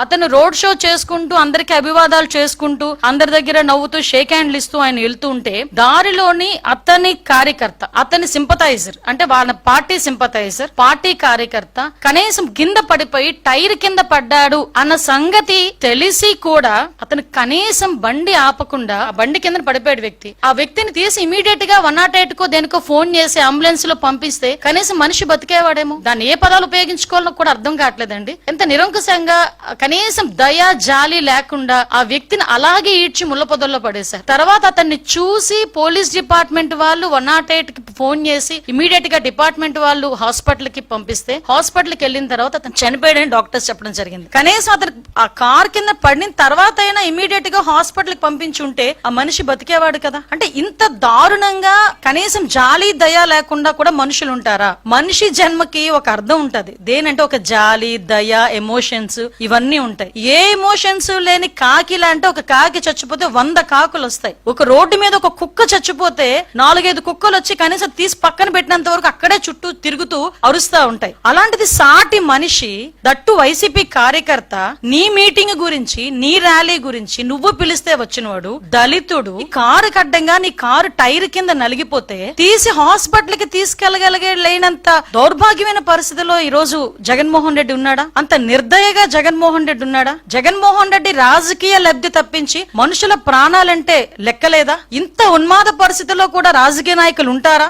అతను road show చేసుకుంటూ అందరికి అభివాదాలు చేసుకుంటూ అందరి దగ్గర నవ్వుతూ షేక్ హ్యాండ్లు ఇస్తూ ఆయన వెళ్తూ ఉంటే దారిలోని అతని కార్యకర్త, అతని సింపథైజర్ అంటే వాళ్ళ పార్టీ సింపథైజర్, పార్టీ కార్యకర్త కనీసం కింద పడిపోయి టైర్ కింద పడ్డాడు అన్న సంగతి తెలిసి కూడా అతను కనీసం బండి ఆపకుండా ఆ బండి కింద పడిపోయాడు వ్యక్తి. ఆ వ్యక్తిని తీసి ఇమీడియట్ గా 108 కో దేనికో ఫోన్ చేసి అంబులెన్స్ లో పంపిస్తే కనీసం మనిషి బతికేవాడేమో. దాన్ని ఏ పదాలు ఉపయోగించుకోవాలో కూడా అర్థం కావట్లేదండి. ఎంత నిరంకుశంగా కనీసం దయ జాలి లేకుండా ఆ వ్యక్తిని అలాగే ఈడ్చి ముళ్ళ పొదల్లో పడేశారు. తర్వాత అతన్ని చూసి పోలీస్ డిపార్ట్మెంట్ వాళ్ళు 108 కి ఫోన్ చేసి ఇమీడియట్ గా డిపార్ట్మెంట్ వాళ్ళు హాస్పిటల్ కి పంపిస్తే హాస్పిటల్ కి వెళ్ళిన తర్వాత అతను చనిపోయాడని డాక్టర్స్ చెప్పడం జరిగింది. కనీసం అతను ఆ కార్ కింద పడిన తర్వాత అయినా ఇమీడియట్ గా హాస్పిటల్ కి పంపించుంటే ఆ మనిషి బతికేవాడు కదా. అంటే ఇంత దారుణంగా కనీసం జాలి దయ లేకుండా కూడా మనుషులు ఉంటారా? మనిషి జన్మకి ఒక అర్థం ఉంటది. దేనంటే ఒక జాలి దయ ఎమోషన్స్ ఇవన్నీ ఉంటాయి. ఏ ఎమోషన్స్ లేని కాకి లాంటి ఒక కాకి చచ్చిపోతే 100 కాకులు వస్తాయి. ఒక రోడ్డు మీద ఒక కుక్క చచ్చిపోతే 4-5 కుక్కలు వచ్చి కనీసం తీసి పక్కన పెట్టినంత వరకు అక్కడే చుట్టూ తిరుగుతూ అరుస్తా ఉంటాయి. అలాంటిది సాటి మనిషి, దట్టు వైసీపీ కార్యకర్త, నీ మీటింగ్ గురించి నీ ర్యాలీ గురించి నువ్వు పిలిస్తే వచ్చినవాడు దళితుడు కారు కడ్డంగా నీ కారు టైర్ కింద నలిగిపోతే తీసి హాస్పిటల్ కి తీసుకెళ్లగలిగేంత దౌర్భాగ్యమైన పరిస్థితిలో ఈ రోజు జగన్మోహన్ రెడ్డి ఉన్నాడా? అంత నిర్దయగా జగన్మోహన్ రెడ్డి ఉన్నాడా? జగన్మోహన్ రెడ్డి రాజకీయ లబ్ధి తప్పించి మనుషుల ప్రాణాలంటే లెక్కలేదా? ఇంత ఉన్మాద పరిస్థితిలో కూడా రాజకీయ నాయకులు ఉంటారా?